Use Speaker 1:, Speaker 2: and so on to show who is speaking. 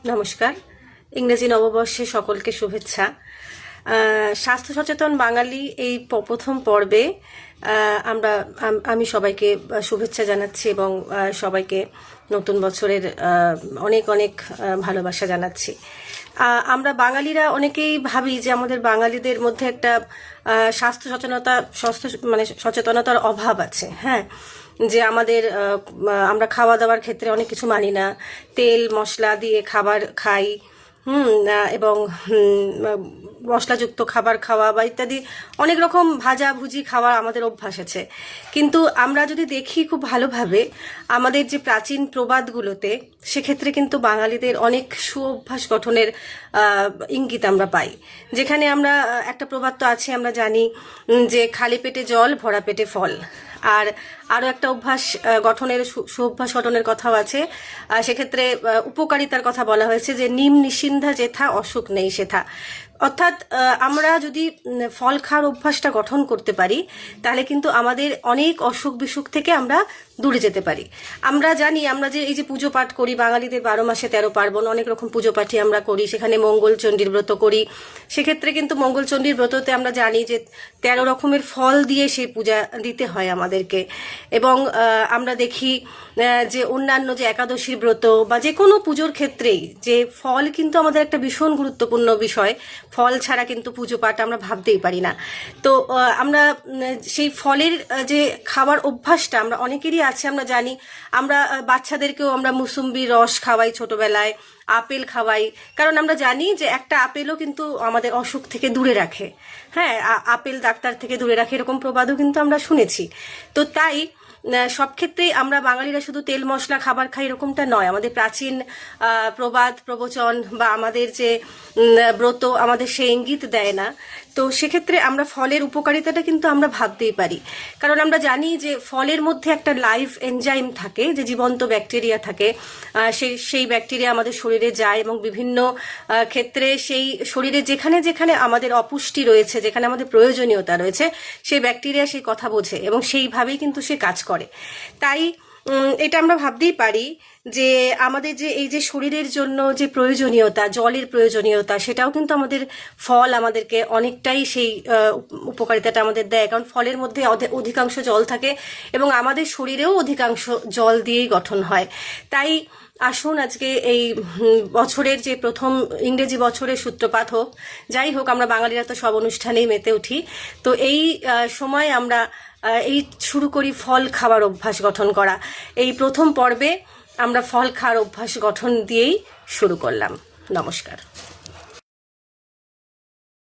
Speaker 1: নমস্কার। ইংরেজি নববর্ষে সকলকে শুভেচ্ছা। স্বাস্থ্য সচেতন বাঙালি এই প্রথম পর্বে আমি সবাইকে শুভেচ্ছা জানাচ্ছি এবং সবাইকে নতুন বছরের অনেক অনেক ভালোবাসা জানাচ্ছি। আমরা বাঙালিরা অনেকেই ভাবি যে আমাদের বাঙালিদের মধ্যে একটা সচেতনতার অভাব আছে। হ্যাঁ, যে আমাদের আমরা খাওয়া দাওয়ার ক্ষেত্রে অনেক কিছু মানি না, তেল মশলা দিয়ে খাবার খাই, এবং মশলাযুক্ত খাবার খাওয়া বা ইত্যাদি অনেক রকম ভাজা ভুজি খাওয়া আমাদের অভ্যাস আছে। কিন্তু আমরা যদি দেখি খুব ভালোভাবে আমাদের যে প্রাচীন প্রবাদগুলোতে, সেক্ষেত্রে কিন্তু বাঙালিদের অনেক সুঅভ্যাস গঠনের ইঙ্গিত আমরা পাই। যেখানে আমরা একটা প্রবাদ তো আছে, আমরা জানি যে খালি পেটে জল, ভরা পেটে ফল। আর আরও একটা অভ্যাস গঠনের, সুঅভ্যাস গঠনের কথাও আছে। সেক্ষেত্রে উপকারিতার কথা বলা হয়েছে যে নিম নিষিন্ধা যেথা, অসুখ নেই সেথা। অর্থাৎ আমরা যদি ফল খাওয়ার অভ্যাসটা গঠন করতে পারি, তাহলে কিন্তু আমাদের অনেক অসুখ বিসুখ থেকে আমরা দূরে যেতে পারি। আমরা জানি, আমরা যে এই যে পুজো পাঠ করি, বাঙালিদের 12 মাসে 13 পার্বণ, অনেক রকম পুজো পাঠই আমরা করি। সেখানে মঙ্গলচণ্ডীর ব্রত করি। সেক্ষেত্রে কিন্তু মঙ্গলচণ্ডীর ব্রততে আমরা জানি যে 13 রকমের ফল দিয়ে সেই পূজা দিতে হয় আমাদেরকে। এবং আমরা দেখি যে অন্যান্য যে একাদশীর ব্রত বা যে কোনো পুজোর ক্ষেত্রেই যে ফল কিন্তু আমাদের একটা ভীষণ গুরুত্বপূর্ণ বিষয়। ফল ছাড়া কিন্তু পুজো পাঠ আমরা ভাবতেই পারি না। তো আমরা সেই ফলের যে খাবার অভ্যাসটা আমরা অনেকেরই আছে। আমরা জানি, আমরা বাচ্চাদেরকেও আমরা মুসুম্বির রস খাওয়াই ছোটবেলায়, আপেল খাওয়াই, কারণ আমরা জানি যে একটা আপেলও কিন্তু আমাদের অসুখ থেকে দূরে রাখে। হ্যাঁ, আপেল ডাক্তার থেকে দূরে রাখে, এরকম প্রবাদও কিন্তু আমরা শুনেছি। তো তাই সব ক্ষেত্রেই আমরা বাঙালিরা শুধু তেল মশলা খাবার খাই এরকমটা নয়। আমাদের প্রাচীন প্রবাদ প্রবচন বা আমাদের যে ব্রত আমাদের সে ইঙ্গিত দেয় না। তো সেক্ষেত্রে আমরা ফলের উপকারিতাটা কিন্তু আমরা ভাবতেই পারি, কারণ আমরা জানি যে ফলের মধ্যে একটা লাইভ এনজাইম থাকে, যে জীবন্ত ব্যাকটেরিয়া থাকে। সেই ব্যাকটেরিয়া আমাদের শরীরে যায় এবং বিভিন্ন ক্ষেত্রে সেই শরীরে যেখানে যেখানে আমাদের অপুষ্টি রয়েছে, যেখানে আমাদের প্রয়োজনীয়তা রয়েছে, সেই ব্যাকটেরিয়া সেই কথা বোঝে এবং সেইভাবেই কিন্তু সে কাজ করে। তাই এটা আমরা ভাবতেই পারি যে আমাদের যে এই যে শরীরের জন্য যে প্রয়োজনীয়তা, জলের প্রয়োজনীয়তা, সেটাও কিন্তু আমাদের ফল আমাদেরকে অনেকটাই সেই উপকারিতাটা আমাদের দেয়। কারণ ফলের মধ্যে অধিকাংশ জল থাকে এবং আমাদের শরীরেও অধিকাংশ জল দিয়েই গঠন হয়। তাই আসুন আজকে এই বছরের যে প্রথম ইংরেজি বছরের সূত্রপাত হোক, যাই হোক, আমরা বাঙালিরা তো সব অনুষ্ঠানেই মেতে উঠি। তো এই সময় আমরা এই শুরু করি ফল খাওয়ার অভ্যাস গঠন করা। এই প্রথম পর্বে আমরা ফল খাওয়ার অভ্যাস গঠন দিয়েই শুরু করলাম। নমস্কার।